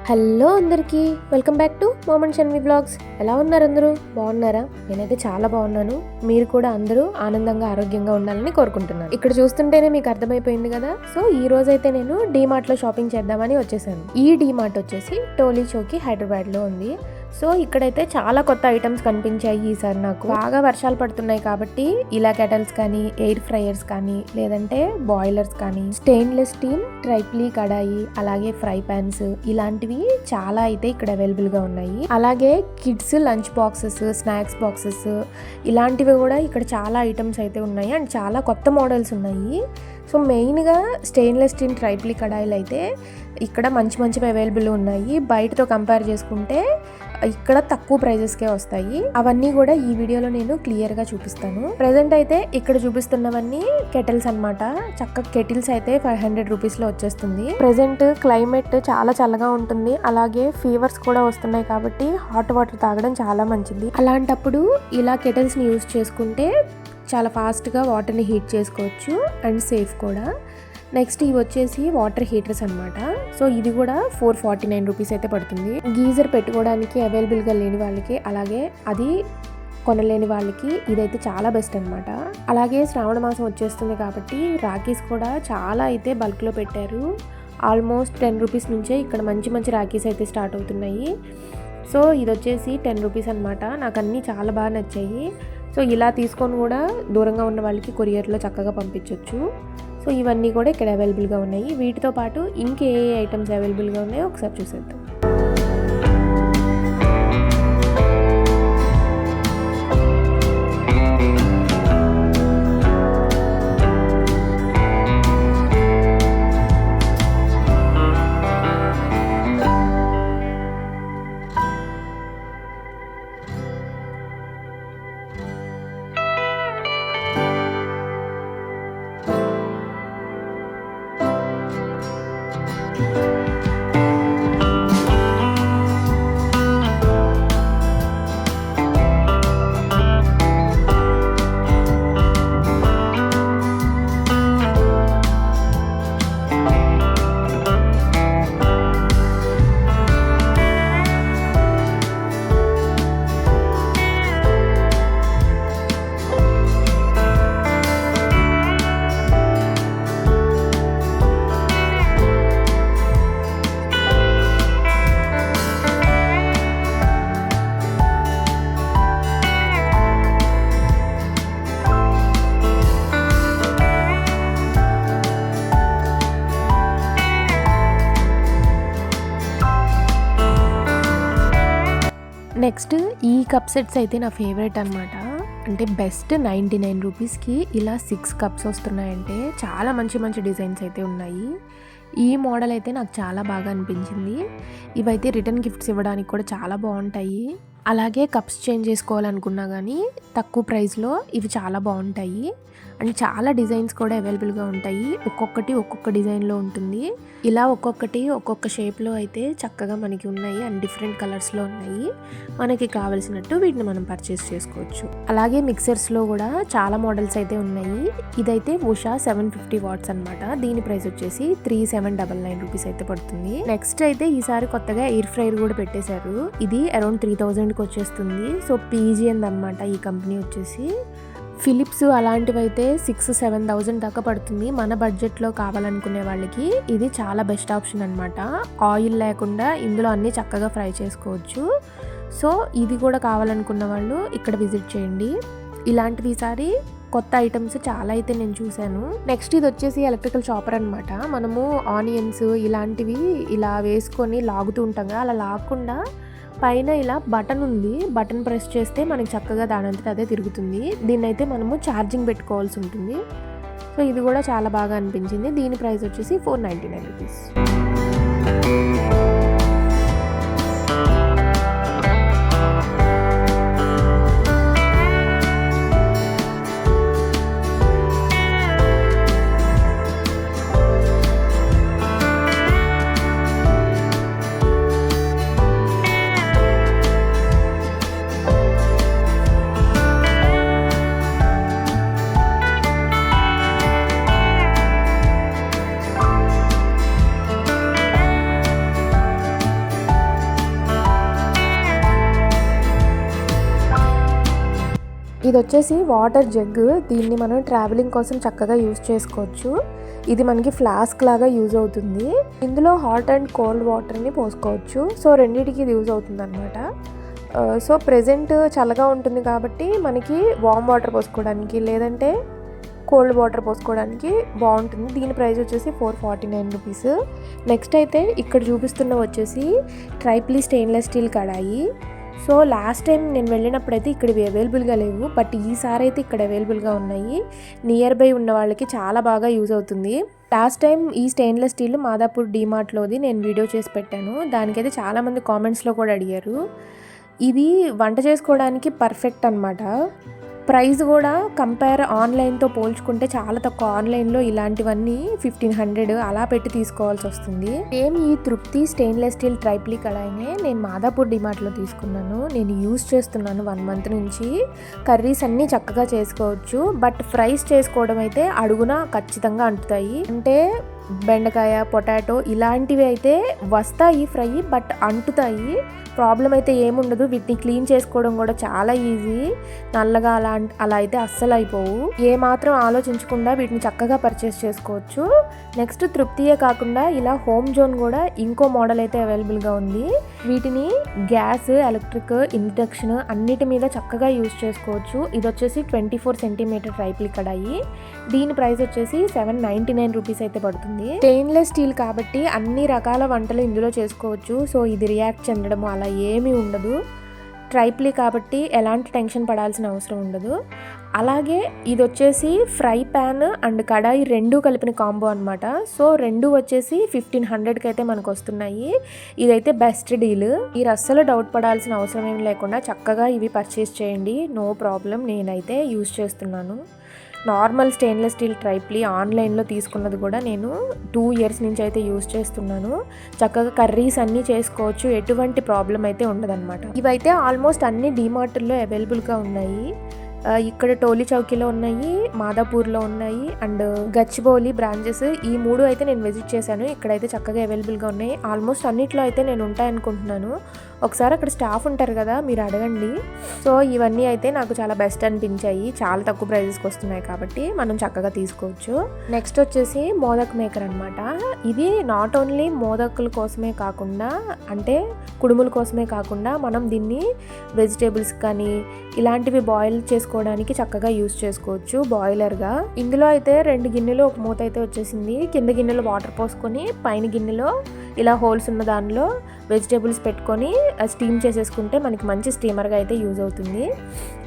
Hello అందరికీ, welcome back to moment Shanvi vlogs. ఎలా ఉన్నారు అందరూ? బాగున్నారా? నేనైతే చాలా బాగున్నాను. మీరు కూడా అందరూ ఆనందంగా ఆరోగ్యంగా ఉండాలని కోరుకుంటున్నాను. ఇక్కడ చూస్తుంటేనే మీకు అర్థమైపోయింది కదా. సో ఈ రోజు అయితే నేను డీమార్ట్లో షాపింగ్ చేద్దామని వచ్చేసాను. ఈ డీమార్ట్ వచ్చేసి టోలీ చౌకీ హైదరాబాద్లో ఉంది. సో ఇక్కడైతే చాలా కొత్త ఐటమ్స్ కనిపించాయి ఈసారి నాకు. బాగా వర్షాలు పడుతున్నాయి కాబట్టి ఇలా కెటల్స్ కానీ, ఎయిర్ ఫ్రైయర్స్ కానీ, లేదంటే బాయిలర్స్ కానీ, స్టెయిన్లెస్ స్టీల్ ట్రైప్లీ కడాయి, అలాగే ఫ్రై ప్యాన్స్, ఇలాంటివి చాలా అయితే ఇక్కడ అవైలబుల్ గా ఉన్నాయి. అలాగే kids lunch boxes, snacks boxes, ఇలాంటివి కూడా ఇక్కడ చాలా ఐటమ్స్ అయితే ఉన్నాయి. అండ్ చాలా కొత్త మోడల్స్ ఉన్నాయి. సో మెయిన్గా స్టెయిన్లెస్ స్టీల్ ట్రైప్లీ కడాయిలు అయితే ఇక్కడ మంచివి అవైలబుల్ ఉన్నాయి. బయటతో కంపేర్ చేసుకుంటే ఇక్కడ తక్కువ ప్రైజెస్కే వస్తాయి. అవన్నీ కూడా ఈ వీడియోలో నేను క్లియర్గా చూపిస్తాను. ప్రెజెంట్ అయితే ఇక్కడ చూపిస్తున్నవన్నీ కెటిల్స్ అనమాట. చక్కగా కెటిల్స్ అయితే 500 రూపీస్లో వచ్చేస్తుంది. ప్రెజెంట్ క్లైమేట్ చాలా చల్లగా ఉంటుంది. అలాగే ఫీవర్స్ కూడా వస్తున్నాయి కాబట్టి హాట్ వాటర్ తాగడం చాలా మంచిది. అలాంటప్పుడు ఇలా కెటిల్స్ని యూజ్ చేసుకుంటే చాలా ఫాస్ట్గా వాటర్ని హీట్ చేసుకోవచ్చు అండ్ సేఫ్ కూడా. నెక్స్ట్ ఇవి వచ్చేసి వాటర్ హీటర్స్ అనమాట. సో ఇది కూడా 449 రూపీస్ అయితే పడుతుంది. గీజర్ పెట్టుకోవడానికి అవైలబుల్గా లేని వాళ్ళకి, అలాగే అది కొనలేని వాళ్ళకి ఇదైతే చాలా బెస్ట్ అనమాట. అలాగే శ్రావణ మాసం వచ్చేస్తుంది కాబట్టి రాఖీస్ కూడా చాలా అయితే బల్క్లో పెట్టారు. ఆల్మోస్ట్ 10 రూపీస్ నుంచే ఇక్కడ మంచి రాఖీస్ అయితే స్టార్ట్ అవుతున్నాయి. సో ఇది వచ్చేసి 10 రూపీస్ అనమాట. నాకు అన్నీ చాలా బాగా నచ్చాయి. సో ఇలా తీసుకొని కూడా దూరంగా ఉన్న వాళ్ళకి కొరియర్లో చక్కగా పంపించవచ్చు. సో ఇవన్నీ కూడా ఇక్కడ అవైలబుల్గా ఉన్నాయి. వీటితో పాటు ఇంకే ఐటమ్స్ అవైలబుల్గా ఉన్నాయో ఒకసారి చూసేద్దాం. నెక్స్ట్ ఈ కప్ సెట్స్ అయితే నా ఫేవరెట్ అనమాట. అంటే బెస్ట్ 99 రూపీస్కి ఇలా 6 కప్స్ వస్తున్నాయంటే చాలా మంచి డిజైన్స్ అయితే ఉన్నాయి. ఈ మోడల్ అయితే నాకు చాలా బాగా అనిపించింది. ఇవైతే రిటర్న్ గిఫ్ట్స్ ఇవ్వడానికి కూడా చాలా బాగుంటాయి. అలాగే కప్స్ చేంజ్ చేసుకోవాలనుకున్నా కానీ తక్కువ ప్రైస్లో ఇవి చాలా బాగుంటాయి. అండ్ చాలా డిజైన్స్ కూడా అవైలబుల్గా ఉంటాయి. ఒక్కొక్కటి ఒక్కొక్క డిజైన్లో ఉంటుంది. ఇలా ఒక్కొక్కటి ఒక్కొక్క షేప్లో అయితే చక్కగా మనకి ఉన్నాయి. అండ్ డిఫరెంట్ కలర్స్లో ఉన్నాయి. మనకి కావలసినట్టు వీటిని మనం పర్చేస్ చేసుకోవచ్చు. అలాగే మిక్సర్స్లో కూడా చాలా మోడల్స్ అయితే ఉన్నాయి. ఇదైతే ఉషా 750 వాట్స్ అనమాట. దీని ప్రైస్ వచ్చేసి 3799 రూపీస్ అయితే పడుతుంది. నెక్స్ట్ అయితే ఈసారి కొత్తగా ఎయిర్ ఫ్రైయర్ కూడా పెట్టేశారు. ఇది అరౌండ్ 3000కి వచ్చేస్తుంది. సో పీజిఎన్ అనమాట ఈ కంపెనీ వచ్చేసి. ఫిలిప్స్ అలాంటివి అయితే 6-7,000 దాకా పడుతుంది. మన బడ్జెట్లో కావాలనుకునే వాళ్ళకి ఇది చాలా బెస్ట్ ఆప్షన్ అనమాట. ఆయిల్ లేకుండా ఇందులో అన్నీ చక్కగా ఫ్రై చేసుకోవచ్చు. సో ఇది కూడా కావాలనుకున్న వాళ్ళు ఇక్కడ విజిట్ చేయండి. ఇలాంటివి ఈసారి కొత్త ఐటమ్స్ చాలా అయితే నేను చూశాను. నెక్స్ట్ ఇది వచ్చేసి ఎలక్ట్రికల్ చాపర్ అనమాట. మనము ఆనియన్స్ ఇలాంటివి ఇలా వేసుకొని లాగుతూ ఉంటాం కదా, అలా లాగకుండా పైన ఇలా బటన్ ఉంది. బటన్ ప్రెస్ చేస్తే మనకి చక్కగా దానంతట అదే తిరుగుతుంది. దీన్ని అయితే మనము ఛార్జింగ్ పెట్టుకోవాల్సి ఉంటుంది. సో ఇది కూడా చాలా బాగా అనిపించింది. దీని ప్రైస్ వచ్చేసి 499 రూపీస్. ఇది వచ్చేసి వాటర్ జగ్. దీన్ని మనం ట్రావెలింగ్ కోసం చక్కగా యూజ్ చేసుకోవచ్చు. ఇది మనకి ఫ్లాస్క్ లాగా యూజ్ అవుతుంది. ఇందులో హాట్ అండ్ కోల్డ్ వాటర్ని పోసుకోవచ్చు. సో రెండింటికి ఇది యూజ్ అవుతుంది అనమాట. సో ప్రెజెంట్ చల్లగా ఉంటుంది కాబట్టి మనకి వామ్ వాటర్ పోసుకోవడానికి లేదంటే కోల్డ్ వాటర్ పోసుకోవడానికి బాగుంటుంది. దీని ప్రైస్ వచ్చేసి 449 రూపీస్. నెక్స్ట్ అయితే ఇక్కడ చూపిస్తున్న వచ్చేసి ట్రైప్లీ స్టెయిన్లెస్ స్టీల్ కడాయి. సో లాస్ట్ టైం నేను వెళ్ళినప్పుడైతే ఇక్కడివి అవైలబుల్గా లేవు, బట్ ఈసారి అయితే ఇక్కడ అవైలబుల్గా ఉన్నాయి. నియర్ బై ఉన్న వాళ్ళకి చాలా బాగా యూజ్ అవుతుంది. లాస్ట్ టైం ఈ స్టెయిన్లెస్ స్టీల్ మాదాపూర్ డీమార్ట్లోది నేను వీడియో చేసి పెట్టాను. దానికైతే చాలామంది కామెంట్స్లో కూడా అడిగారు. ఇది వంట చేసుకోవడానికి పర్ఫెక్ట్ అనమాట. ప్రైస్ కూడా ఆన్లైన్తో పోల్చుకుంటే చాలా తక్కువ. ఆన్లైన్లో ఇలాంటివన్నీ 1500 అలా పెట్టి తీసుకోవాల్సి వస్తుంది. సేమ్ ఈ తృప్తి స్టెయిన్లెస్ స్టీల్ ట్రైప్లీ కడాయినే నేను మాదాపూర్ డిమార్ట్లో తీసుకున్నాను. నేను యూజ్ చేస్తున్నాను 1 మంత్ నుంచి. కర్రీస్ అన్నీ చక్కగా చేసుకోవచ్చు, బట్ ఫ్రైస్ చేసుకోవడం అయితే అడుగున ఖచ్చితంగా అంటుతాయి. అంటే బెండకాయ, పొటాటో ఇలాంటివి అయితే వస్తాయి ఫ్రై, బట్ అంటుతాయి. ప్రాబ్లం అయితే ఏముండదు. వీటిని క్లీన్ చేసుకోవడం కూడా చాలా ఈజీ. నల్లగా అలా అయితే అస్సలు అయిపోవు. ఏ మాత్రం ఆలోచించకుండా వీటిని చక్కగా పర్చేస్ చేసుకోవచ్చు. నెక్స్ట్ తృప్తియే కాకుండా ఇలా హోమ్ జోన్ కూడా ఇంకో మోడల్ అయితే అవైలబుల్గా ఉంది. వీటిని గ్యాస్, ఎలక్ట్రిక్, ఇండక్షన్ అన్నిటి మీద చక్కగా యూజ్ చేసుకోవచ్చు. ఇది వచ్చేసి 24 సెంటీమీటర్ ట్రైప్లీ కడాయి. దీని ప్రైస్ వచ్చేసి 799 రూపీస్ అయితే పడుతుంది. స్టెయిన్లెస్ స్టీల్ కాబట్టి అన్ని రకాల వంటలు ఇందులో చేసుకోవచ్చు. సో ఇది రియాక్ట్ చెందడం అలా ఏమీ ఉండదు. ట్రైప్లీ కాబట్టి ఎలాంటి టెన్షన్ పడాల్సిన అవసరం ఉండదు. అలాగే ఇది వచ్చేసి ఫ్రై ప్యాన్ అండ్ కడాయి రెండు కలిపిన కాంబో అనమాట. సో రెండు వచ్చేసి 1500కి అయితే మనకు వస్తున్నాయి. ఇదైతే బెస్ట్ డీల్. మీరు అస్సలు డౌట్ పడాల్సిన అవసరం ఏం లేకుండా చక్కగా ఇవి పర్చేస్ చేయండి. No problem. నేనైతే యూజ్ చేస్తున్నాను. నార్మల్ స్టెయిన్లెస్ స్టీల్ ట్రైప్లీ ఆన్లైన్లో తీసుకున్నది కూడా నేను 2 ఇయర్స్ నుంచి అయితే యూజ్ చేస్తున్నాను. చక్కగా కర్రీస్ అన్నీ చేసుకోవచ్చు. ఎటువంటి ప్రాబ్లం అయితే ఉండదన్నమాట. ఇవైతే ఆల్మోస్ట్ అన్ని డీమార్ట్లో అవైలబుల్గా ఉన్నాయి. ఇక్కడ టోలీ చౌకీలో ఉన్నాయి, మాదాపూర్లో ఉన్నాయి అండ్ గచ్చిబౌలి బ్రాంచెస్. ఈ 3 అయితే నేను విజిట్ చేశాను. ఇక్కడైతే చక్కగా అవైలబుల్గా ఉన్నాయి. ఆల్మోస్ట్ అన్నిట్లో అయితే నేను ఉంటాయనుకుంటున్నాను. ఒకసారి అక్కడ స్టాఫ్ ఉంటారు కదా, మీరు అడగండి. సో ఇవన్నీ అయితే నాకు చాలా బెస్ట్ అనిపించాయి. చాలా తక్కువ ప్రైజెస్కి వస్తున్నాయి కాబట్టి మనం చక్కగా తీసుకోవచ్చు. నెక్స్ట్ వచ్చేసి మోదక్ మేకర్ అనమాట. ఇది నాట్ ఓన్లీ మోదకుల కోసమే కాకుండా, అంటే కుడుముల కోసమే కాకుండా, మనం దీన్ని వెజిటేబుల్స్ కానీ ఇలాంటివి బాయిల్ చేసుకోవడానికి చక్కగా యూజ్ చేసుకోవచ్చు బాయిలర్గా. ఇందులో అయితే 2 గిన్నెలు ఒక మూత అయితే వచ్చేసింది. కింద గిన్నెలో వాటర్ పోసుకొని పైన గిన్నెలో ఇలా హోల్స్ ఉన్న దానిలో వెజిటేబుల్స్ పెట్టుకొని స్టీమ్ చేసేసుకుంటే మనకి మంచి స్టీమర్గా అయితే యూజ్ అవుతుంది.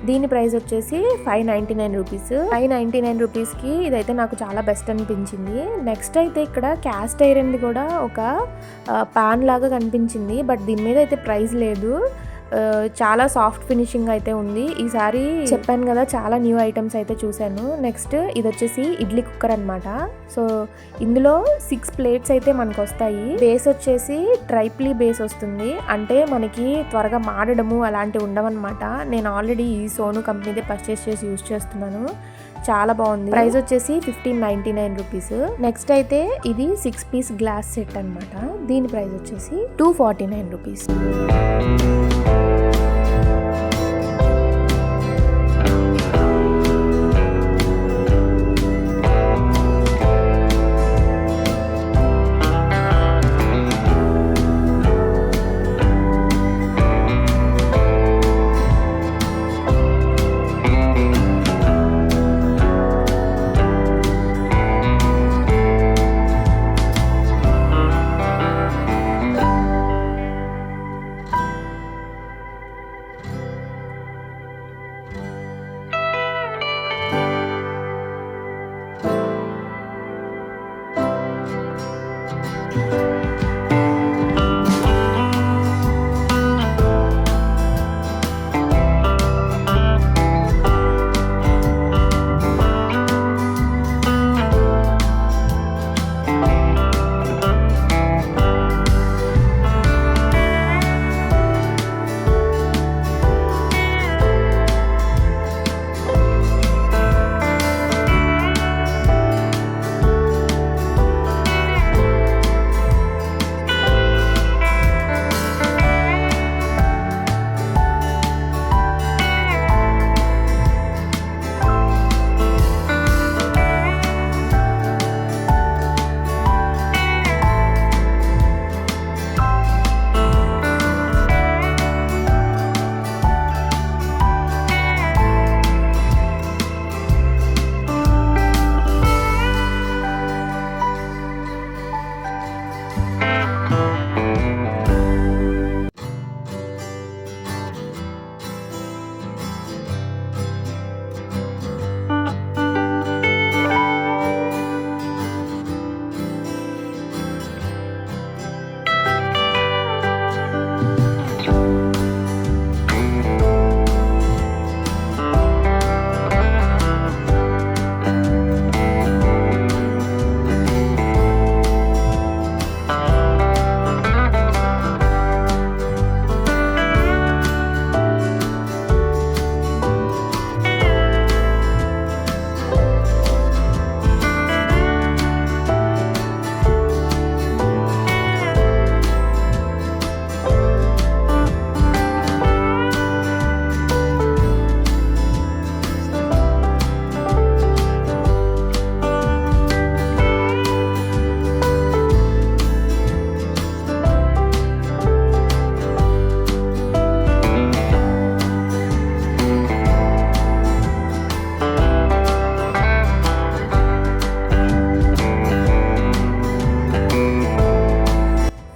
దీని ప్రైస్ వచ్చేసి 599 రూపీస్. 599 రూపీస్కి ఇదైతే నాకు చాలా బెస్ట్ అనిపించింది. నెక్స్ట్ అయితే ఇక్కడ క్యాస్ట్ ఐరన్ది కూడా ఒక పాన్ లాగా కనిపించింది, బట్ దీని మీద అయితే ప్రైస్ లేదు. చాలా సాఫ్ట్ ఫినిషింగ్ అయితే ఉంది. ఈసారి చెప్పాను కదా చాలా న్యూ ఐటమ్స్ అయితే చూశాను. నెక్స్ట్ ఇది వచ్చేసి ఇడ్లీ కుక్కర్ అనమాట. సో ఇందులో 6 ప్లేట్స్ అయితే మనకు వస్తాయి. బేస్ వచ్చేసి ట్రైప్లీ బేస్ వస్తుంది. అంటే మనకి త్వరగా మాడడము అలాంటివి ఉండవన్నమాట. నేను ఆల్రెడీ ఈ సోను కంపెనీదే పర్చేస్ చేసి యూజ్ చేస్తున్నాను. చాలా బాగుంది. ప్రైస్ వచ్చేసి 1599 రూపీస్. నెక్స్ట్ అయితే ఇది 6 పీస్ గ్లాస్ సెట్ అనమాట. దీని ప్రైస్ వచ్చేసి 249 రూపీస్.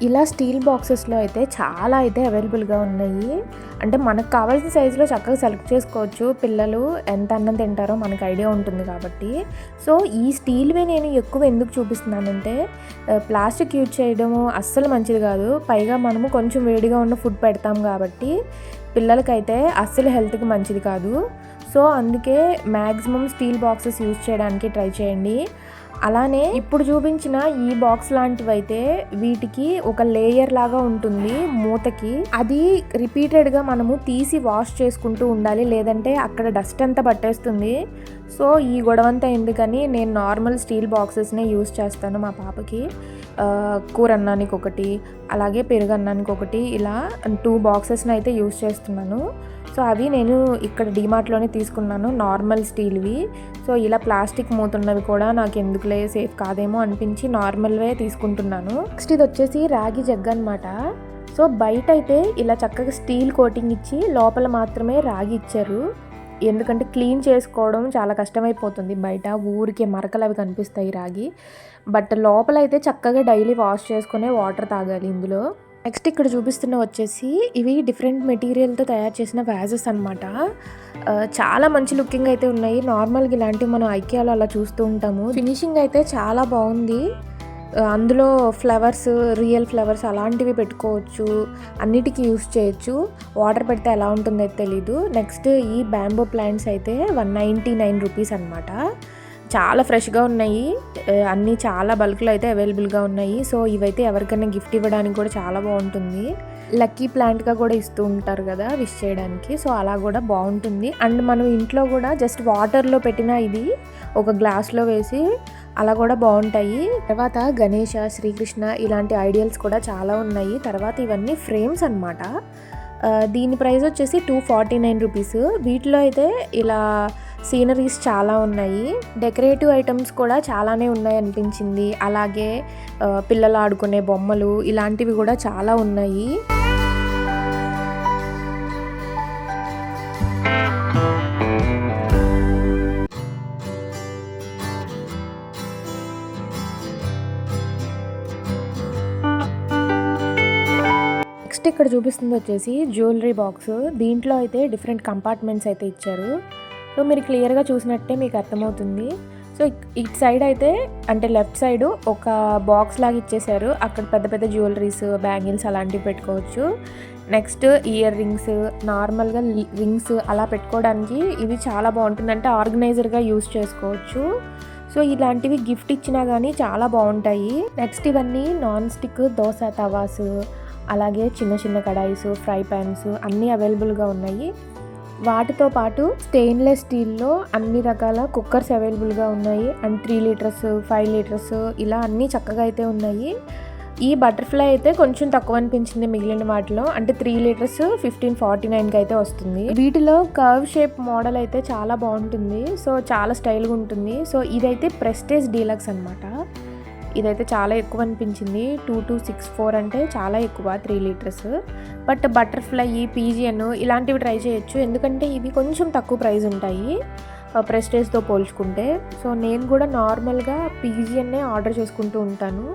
ఇలా స్టీల్ బాక్సెస్లో అయితే చాలా అయితే అవైలబుల్గా ఉన్నాయి. అంటే మనకు కావాల్సిన సైజులో చక్కగా సెలెక్ట్ చేసుకోవచ్చు. పిల్లలు ఎంత అన్నం తింటారో మనకు ఐడియా ఉంటుంది కాబట్టి. సో ఈ స్టీల్వే నేను ఎక్కువ ఎందుకు చూపిస్తున్నానంటే ప్లాస్టిక్ యూజ్ చేయడము అస్సలు మంచిది కాదు. పైగా మనము కొంచెం వేడిగా ఉన్న ఫుడ్ పెడతాం కాబట్టి పిల్లలకైతే అస్సలు హెల్త్కి మంచిది కాదు. సో అందుకే మ్యాక్సిమం స్టీల్ బాక్సెస్ యూజ్ చేయడానికి ట్రై చేయండి. అలానే ఇప్పుడు చూపించిన ఈ బాక్స్ లాంటివి అయితే వీటికి ఒక లేయర్ లాగా ఉంటుంది మూతకి. అది రిపీటెడ్గా మనము తీసి వాష్ చేసుకుంటూ ఉండాలి, లేదంటే అక్కడ డస్ట్ అంతా పట్టేస్తుంది. సో ఈ గొడవంతా ఎందుకని నేను నార్మల్ స్టీల్ బాక్సెస్నే యూజ్ చేస్తాను మా పాపకి. కూర అన్నానికి ఒకటి, అలాగే పెరుగు అన్నానికి ఒకటి, ఇలా 2 బాక్సెస్ని అయితే యూజ్ చేస్తున్నాను. సో అవి నేను ఇక్కడ డీమార్ట్లోనే తీసుకున్నాను, నార్మల్ స్టీల్వి. సో ఇలా ప్లాస్టిక్ మూతున్నవి కూడా నాకు ఎందుకులే సేఫ్ కాదేమో అనిపించి నార్మల్వే తీసుకుంటున్నాను. నెక్స్ట్ ఇది వచ్చేసి రాగి జగ్ అనమాట. సో బయట అయితే ఇలా చక్కగా స్టీల్ కోటింగ్ ఇచ్చి లోపల మాత్రమే రాగి ఇచ్చారు. ఎందుకంటే క్లీన్ చేసుకోవడం చాలా కష్టమైపోతుంది, బయట ఊరికే మరకలు అవి కనిపిస్తాయి రాగి. బట్ లోపల అయితే చక్కగా డైలీ వాష్ చేసుకునే వాటర్ తాగాలి ఇందులో. నెక్స్ట్ ఇక్కడ చూపిస్తున్న వచ్చేసి ఇవి డిఫరెంట్ మెటీరియల్తో తయారు చేసిన వ్యాజెస్ అనమాట. చాలా మంచి లుకింగ్ అయితే ఉన్నాయి. నార్మల్గా ఇలాంటివి మనం ఐకియాలో అలా చూస్తూ ఉంటాము. ఫినిషింగ్ అయితే చాలా బాగుంది. అందులో ఫ్లవర్స్, రియల్ ఫ్లవర్స్ అలాంటివి పెట్టుకోవచ్చు, అన్నిటికీ యూస్ చేయొచ్చు. వాటర్ పెడితే ఎలా ఉంటుందో తెలీదు. నెక్స్ట్ ఈ బ్యాంబో ప్లాంట్స్ అయితే 199 రూపీస్ అనమాట. చాలా ఫ్రెష్గా ఉన్నాయి, అన్నీ చాలా బల్క్లో అయితే అవైలబుల్గా ఉన్నాయి. సో ఇవైతే ఎవరికైనా గిఫ్ట్ ఇవ్వడానికి కూడా చాలా బాగుంటుంది. లక్కీ ప్లాంట్గా కూడా ఇస్తూ ఉంటారు కదా విష్ చేయడానికి, సో అలా కూడా బాగుంటుంది. అండ్ మనం ఇంట్లో కూడా జస్ట్ వాటర్లో పెట్టిన ఇది ఒక గ్లాస్లో వేసి అలా కూడా బాగుంటాయి. తర్వాత గణేష, శ్రీకృష్ణ ఇలాంటి ఐడియల్స్ కూడా చాలా ఉన్నాయి. తర్వాత ఇవన్నీ ఫ్రేమ్స్ అనమాట. దీని ప్రైస్ వచ్చేసి 249 రూపీస్. వీటిలో అయితే ఇలా సీనరీస్ చాలా ఉన్నాయి, డెకరేటివ్ ఐటమ్స్ కూడా చాలానే ఉన్నాయి అనిపించింది. అలాగే పిల్లలు ఆడుకునే బొమ్మలు ఇలాంటివి కూడా చాలా ఉన్నాయి. నెక్స్ట్ ఇక్కడ చూపిస్తుంది వచ్చేసి జ్యువెలరీ బాక్స్. దీంట్లో అయితే డిఫరెంట్ కంపార్ట్మెంట్స్ అయితే ఇచ్చారు. సో మీరు క్లియర్గా చూసినట్టే మీకు అర్థమవుతుంది. సో ఇటు సైడ్ అయితే అంటే లెఫ్ట్ సైడ్ ఒక బాక్స్ లాగా ఇచ్చేసారు. అక్కడ పెద్ద పెద్ద జ్యువెలరీస్, బ్యాంగిల్స్ అలాంటివి పెట్టుకోవచ్చు. నెక్స్ట్ ఇయర్ రింగ్స్, నార్మల్గా రింగ్స్ అలా పెట్టుకోవడానికి ఇవి చాలా బాగుంటుంది. అంటే ఆర్గనైజర్గా యూస్ చేసుకోవచ్చు. సో ఇలాంటివి గిఫ్ట్ ఇచ్చినా కానీ చాలా బాగుంటాయి. నెక్స్ట్ ఇవన్నీ నాన్ స్టిక్ దోశ తవాస్, అలాగే చిన్న చిన్న కడాయిస్, ఫ్రై ప్యాన్స్ అన్నీ అవైలబుల్గా ఉన్నాయి. వాటితో పాటు స్టెయిన్లెస్ స్టీల్లో అన్ని రకాల కుక్కర్స్ అవైలబుల్గా ఉన్నాయి. అండ్ 3 లీటర్స్, 5 లీటర్స్ ఇలా అన్నీ చక్కగా అయితే ఉన్నాయి. ఈ బటర్ఫ్లై అయితే కొంచెం తక్కువ అనిపించింది మిగిలిన వాటిలో. అంటే 3 లీటర్స్ 1549కి అయితే వస్తుంది. వీటిలో కర్వ్ షేప్ మోడల్ అయితే చాలా బాగుంటుంది. సో చాలా స్టైల్గా ఉంటుంది. సో ఇదైతే ప్రెస్టేజ్ డీలక్స్ అనమాట. ఇదైతే చాలా ఎక్కువ అనిపించింది. 2264 అంటే చాలా ఎక్కువ 3 లీటర్స్. బట్ బటర్ఫ్లై, పీజియన్ ఇలాంటివి ట్రై చేయొచ్చు, ఎందుకంటే ఇవి కొంచెం తక్కువ ప్రైస్ ఉంటాయి ప్రెస్టేజ్తో పోల్చుకుంటే. సో నేను కూడా నార్మల్గా పీజియన్నే ఆర్డర్ చేసుకుంటూ ఉంటాను.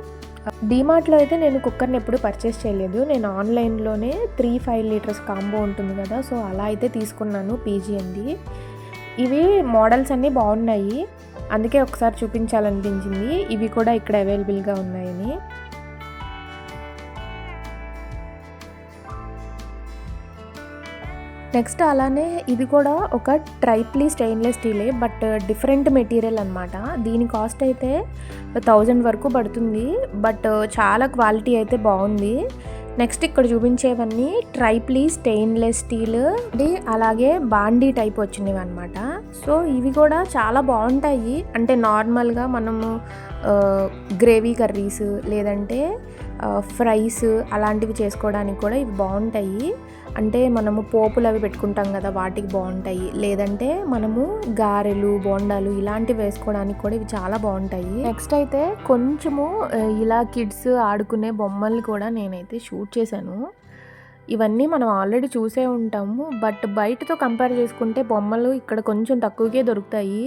డీమార్ట్లో అయితే నేను కుక్కర్ని ఎప్పుడు పర్చేస్ చేయలేదు. నేను ఆన్లైన్లోనే 3-5 లీటర్స్ కాంబో ఉంటుంది కదా, సో అలా అయితే తీసుకున్నాను పీజియన్ది. ఇవి మోడల్స్ అన్నీ బాగున్నాయి, అందుకే ఒకసారి చూపించాలనిపించింది. ఇవి కూడా ఇక్కడ అవైలబుల్గా ఉన్నాయని. నెక్స్ట్ అలానే ఇది కూడా ఒక ట్రైప్లీ స్టెయిన్లెస్ స్టీలే, బట్ డిఫరెంట్ మెటీరియల్ అనమాట. దీని కాస్ట్ అయితే 1000 వరకు పడుతుంది, బట్ చాలా క్వాలిటీ అయితే బాగుంది. నెక్స్ట్ ఇక్కడ చూపించేవన్నీ ట్రైప్లీ స్టెయిన్లెస్ స్టీల్, అలాగే బాండీ టైప్ వచ్చినవి అనమాట. సో ఇవి కూడా చాలా బాగుంటాయి. అంటే నార్మల్గా మనము గ్రేవీ కర్రీస్ లేదంటే ఫ్రైస్ అలాంటివి చేసుకోవడానికి కూడా ఇవి బాగుంటాయి. అంటే మనము పోపులు అవి పెట్టుకుంటాం కదా, వాటికి బాగుంటాయి. లేదంటే మనము గారెలు, బోండాలు ఇలాంటివి వేసుకోవడానికి కూడా ఇవి చాలా బాగుంటాయి. నెక్స్ట్ అయితే కొంచెము ఇలా కిడ్స్ ఆడుకునే బొమ్మలు కూడా నేనైతే షూట్ చేశాను. ఇవన్నీ మనం ఆల్రెడీ చూసే ఉంటాము, బట్ బయటతో కంపేర్ చేసుకుంటే బొమ్మలు ఇక్కడ కొంచెం తక్కువకే దొరుకుతాయి.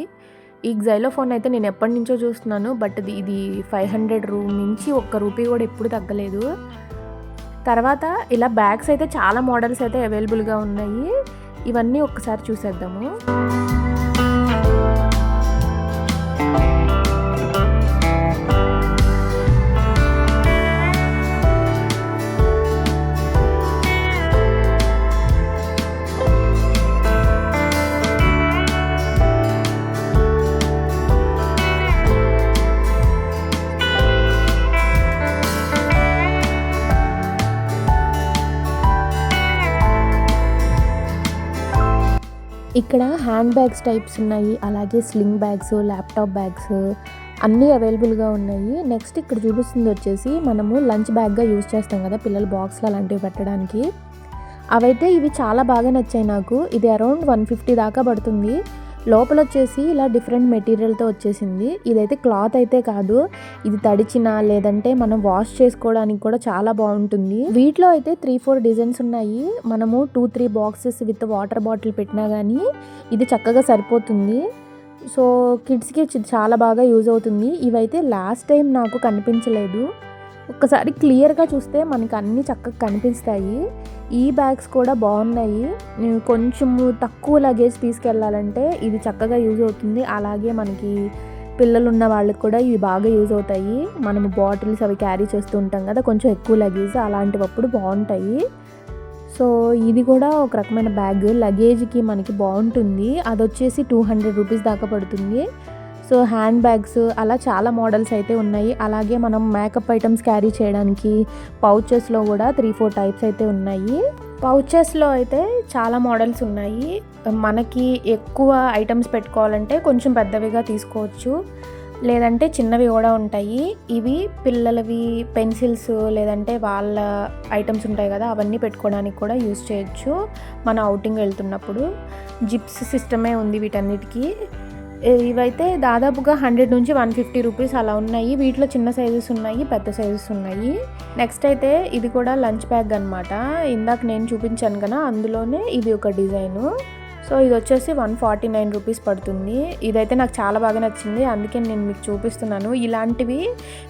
ఈ జైలోఫోన్ అయితే నేను ఎప్పటి నుంచో చూస్తున్నాను, బట్ ఇది 500 నుంచి 1 రూపీ కూడా ఎప్పుడు తగ్గలేదు. తర్వాత ఇలా బ్యాగ్స్ అయితే చాలా మోడల్స్ అయితే అవైలబుల్గా ఉన్నాయి. ఇవన్నీ ఒక్కసారి చూసేద్దాము. ఇక్కడ హ్యాండ్ బ్యాగ్స్ టైప్స్ ఉన్నాయి, అలాగే స్లింగ్ బ్యాగ్స్, ల్యాప్టాప్ బ్యాగ్స్ అన్నీ అవైలబుల్గా ఉన్నాయి. నెక్స్ట్ ఇక్కడ చూపిస్తుంది వచ్చేసి మనము లంచ్ బ్యాగ్గా యూజ్ చేస్తాం కదా పిల్లల బాక్స్లు అలాంటివి పెట్టడానికి. అవైతే ఇవి చాలా బాగా నచ్చాయి నాకు. ఇది అరౌండ్ 150 దాకా పడుతుంది. లోపల వచ్చేసి ఇలా డిఫరెంట్ మెటీరియల్తో వచ్చేసింది. ఇదైతే క్లాత్ అయితే కాదు, ఇది తడిచిన లేదంటే మనం వాష్ చేసుకోవడానికి కూడా చాలా బాగుంటుంది. వీటిలో అయితే 3-4 డిజైన్స్ ఉన్నాయి. మనము 2-3 బాక్సెస్ విత్ వాటర్ బాటిల్ పెట్టినా కానీ ఇది చక్కగా సరిపోతుంది. సో కిడ్స్కి చాలా బాగా యూజ్ అవుతుంది. ఇవైతే లాస్ట్ టైం నాకు కనిపించలేదు, ఒక్కసారి క్లియర్గా చూస్తే మనకి అన్నీ చక్కగా కనిపిస్తాయి. ఈ బ్యాగ్స్ కూడా బాగున్నాయి. కొంచెము తక్కువ లగేజ్ తీసుకెళ్ళాలంటే ఇది చక్కగా యూజ్ అవుతుంది. అలాగే మనకి పిల్లలు ఉన్న వాళ్ళకి కూడా ఇవి బాగా యూజ్ అవుతాయి. మనము బాటిల్స్ అవి క్యారీ చేస్తూ ఉంటాం కదా, కొంచెం ఎక్కువ లగేజ్, అలాంటివప్పుడు బాగుంటాయి. సో ఇది కూడా ఒక రకమైన బ్యాగ్, లగేజ్కి మనకి బాగుంటుంది. అది వచ్చేసి 200 రూపీస్ దాకా పడుతుంది. సో హ్యాండ్ బ్యాగ్స్ అలా చాలా మోడల్స్ అయితే ఉన్నాయి. అలాగే మనం మేకప్ ఐటమ్స్ క్యారీ చేయడానికి పౌచెస్లో కూడా 3-4 టైప్స్ అయితే ఉన్నాయి. పౌచెస్లో అయితే చాలా మోడల్స్ ఉన్నాయి. మనకి ఎక్కువ ఐటమ్స్ పెట్టుకోవాలంటే కొంచెం పెద్దవిగా తీసుకోవచ్చు, లేదంటే చిన్నవి కూడా ఉంటాయి. ఇవి పిల్లలవి పెన్సిల్స్ లేదంటే వాళ్ళ ఐటమ్స్ ఉంటాయి కదా, అవన్నీ పెట్టుకోవడానికి కూడా యూజ్ చేయొచ్చు మన అవుటింగ్ వెళ్తున్నప్పుడు. జిప్స్ సిస్టమే ఉంది వీటన్నిటికీ. ఇవైతే దాదాపుగా 100 నుంచి 150 రూపీస్ అలా ఉన్నాయి. వీటిలో చిన్న సైజెస్ ఉన్నాయి, పెద్ద సైజెస్ ఉన్నాయి. నెక్స్ట్ అయితే ఇది కూడా లంచ్ బ్యాగ్ అనమాట. ఇందాక నేను చూపించాను కదా, అందులోనే ఇది ఒక డిజైను. సో ఇది వచ్చేసి 149 రూపీస్ పడుతుంది. ఇదైతే నాకు చాలా బాగా నచ్చింది, అందుకే నేను మీకు చూపిస్తున్నాను. ఇలాంటివి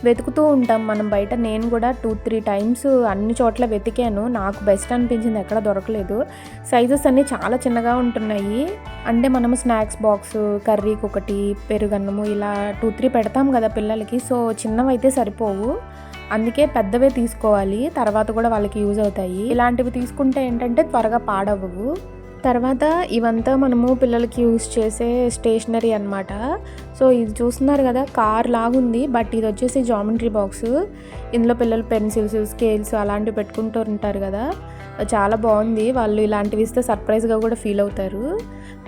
వెతుకుతూ ఉంటాం మనం బయట. నేను కూడా 2-3 టైమ్స్ అన్ని చోట్ల వెతికాను, నాకు బెస్ట్ అనిపించింది ఎక్కడ దొరకలేదు. సైజెస్ అన్నీ చాలా చిన్నగా ఉంటున్నాయి. అంటే మనము స్నాక్స్ బాక్స్, కర్రీకి ఒకటి, పెరుగన్నము ఇలా 2-3 పెడతాం కదా పిల్లలకి. సో చిన్నవైతే సరిపోవు, అందుకే పెద్దవే తీసుకోవాలి, తర్వాత కూడా వాళ్ళకి యూజ్ అవుతాయి. ఇలాంటివి తీసుకుంటే ఏంటంటే త్వరగా పాడవ్వవు. తర్వాత ఇవంతా మనము పిల్లలకి యూజ్ చేసే స్టేషనరీ అనమాట. సో ఇది చూస్తున్నారు కదా, కార్ లాగుంది, బట్ ఇది వచ్చేసి జామెట్రీ బాక్స్. ఇందులో పిల్లలు పెన్సిల్స్, స్కేల్స్ అలాంటివి పెట్టుకుంటూ ఉంటారు కదా, చాలా బాగుంది. వాళ్ళు ఇలాంటివి ఇస్తే సర్ప్రైజ్గా కూడా ఫీల్ అవుతారు.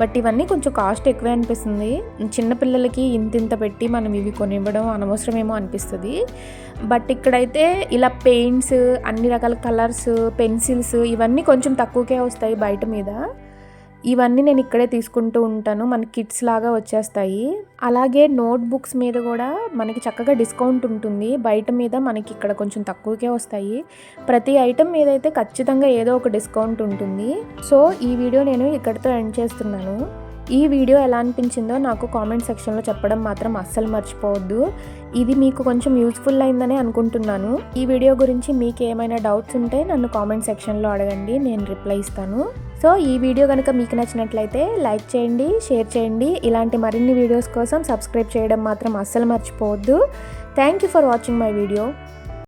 బట్ ఇవన్నీ కొంచెం కాస్ట్ ఎక్కువే అనిపిస్తుంది. చిన్నపిల్లలకి ఇంత పెట్టి మనం ఇవి కొనివ్వడం అనవసరమేమో అనిపిస్తుంది. బట్ ఇక్కడైతే ఇలా పెయింట్స్, అన్ని రకాల కలర్స్, పెన్సిల్స్ ఇవన్నీ కొంచెం తక్కువకే వస్తాయి బయట మీద. ఇవన్నీ నేను ఇక్కడే తీసుకుంటూ ఉంటాను, మన కిడ్స్ లాగా వచ్చేస్తాయి. అలాగే నోట్ బుక్స్ మీద కూడా మనకి చక్కగా డిస్కౌంట్ ఉంటుంది. బయట మీద మనకి ఇక్కడ కొంచెం తక్కువకే వస్తాయి. ప్రతి ఐటెం మీద అయితే ఖచ్చితంగా ఏదో ఒక డిస్కౌంట్ ఉంటుంది. సో ఈ వీడియో నేను ఇక్కడితో ఎండ్ చేస్తున్నాను. ఈ వీడియో ఎలా అనిపించిందో నాకు కామెంట్ సెక్షన్లో చెప్పడం మాత్రం అస్సలు మర్చిపోవద్దు. ఇది మీకు కొంచెం యూస్ఫుల్ అయిందని అనుకుంటున్నాను. ఈ వీడియో గురించి మీకు ఏమైనా డౌట్స్ ఉంటే నన్ను కామెంట్ సెక్షన్లో అడగండి, నేను రిప్లై ఇస్తాను. సో ఈ వీడియో కనుక మీకు నచ్చినట్లయితే లైక్ చేయండి, షేర్ చేయండి. ఇలాంటి మరిన్ని వీడియోస్ కోసం సబ్స్క్రైబ్ చేయడం మాత్రం అస్సలు మర్చిపోవద్దు. Thank you for watching my video.